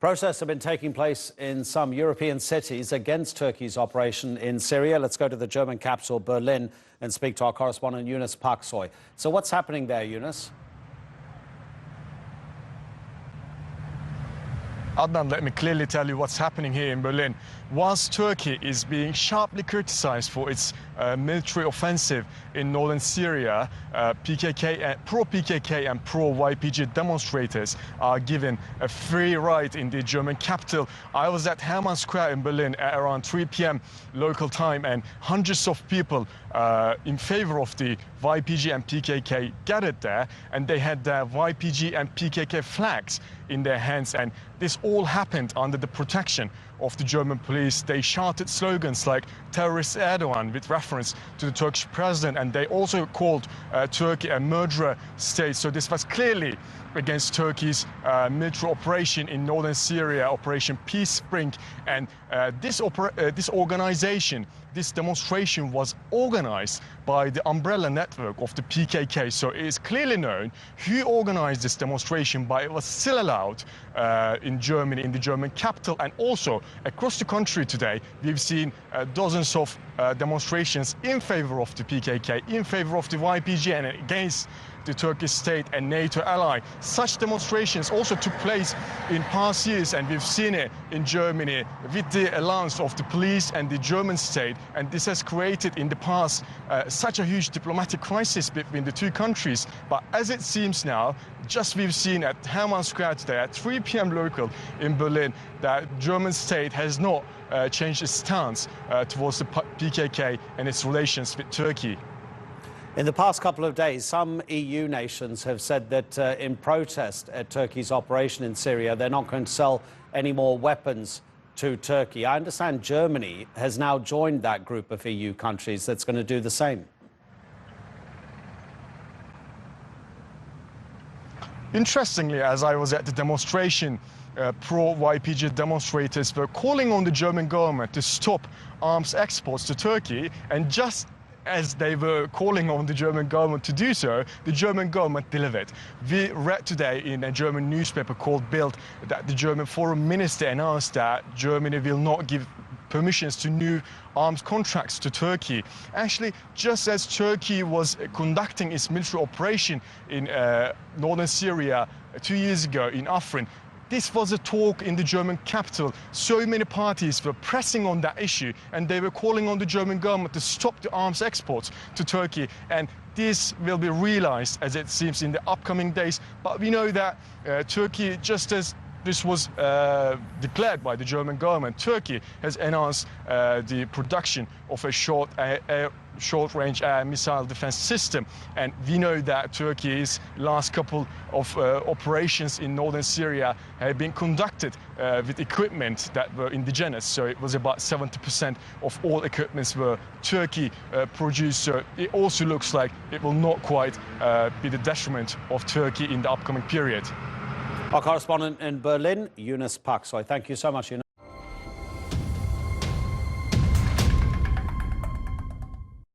Protests have been taking place in some European cities against Turkey's operation in Syria. Let's go to the German capital, Berlin, and speak to our correspondent, Yunus Paksoy. So what's happening there, Yunus? Adnan, let me clearly tell you what's happening here in Berlin. Whilst Turkey is being sharply criticized for its military offensive in northern Syria, pro-PKK and pro-YPG demonstrators are given a free ride in the German capital. I was at Hermann Square in Berlin at around 3 p.m. local time, and hundreds of people in favor of the YPG and PKK gathered there, and they had their YPG and PKK flags in their hands, and this all happened under the protection of the German police. They shouted slogans like "Terrorist Erdogan" with reference to the Turkish president, and they also called Turkey a murderer state. So this was clearly against Turkey's military operation in northern Syria, Operation Peace Spring. And this organization, this demonstration was organized by the umbrella network of the PKK. So it is clearly known who organized this demonstration, but it was still allowed in Germany, in the German capital, and also across the country today. We've seen dozens of demonstrations in favor of the PKK, in favor of the YPG, and against the Turkish state and NATO ally. Such demonstrations also took place in past years, and we've seen it in Germany with the alliance of the police and the German state, and this has created in the past such a huge diplomatic crisis between the two countries. But as it seems now, just we've seen at Hermann Square today at 3 p.m. local in Berlin, that German state has not changed its stance towards the PKK and its relations with Turkey. In the past couple of days, some EU nations have said that in protest at Turkey's operation in Syria, they're not going to sell any more weapons to Turkey. I understand Germany has now joined that group of EU countries that's going to do the same. Interestingly, as I was at the demonstration, pro-YPG demonstrators were calling on the German government to stop arms exports to Turkey, and just as they were calling on the German government to do so, the German government delivered. We read today in a German newspaper called Bild that the German foreign minister announced that Germany will not give permissions to new arms contracts to Turkey. Actually, just as Turkey was conducting its military operation in northern Syria 2 years ago in Afrin, this was a talk in the German capital. So many parties were pressing on that issue, and they were calling on the German government to stop the arms exports to Turkey. And this will be realized, as it seems, in the upcoming days. But we know that Turkey, just as this was declared by the German government, Turkey has announced the production of a short-range air missile defense system. And we know that Turkey's last couple of operations in northern Syria have been conducted with equipment that were indigenous. So it was about 70% of all equipments were Turkey produced. So it also looks like it will not quite be the detriment of Turkey in the upcoming period. Our correspondent in Berlin, Yunus Paksoy. Thank you so much, Yunus.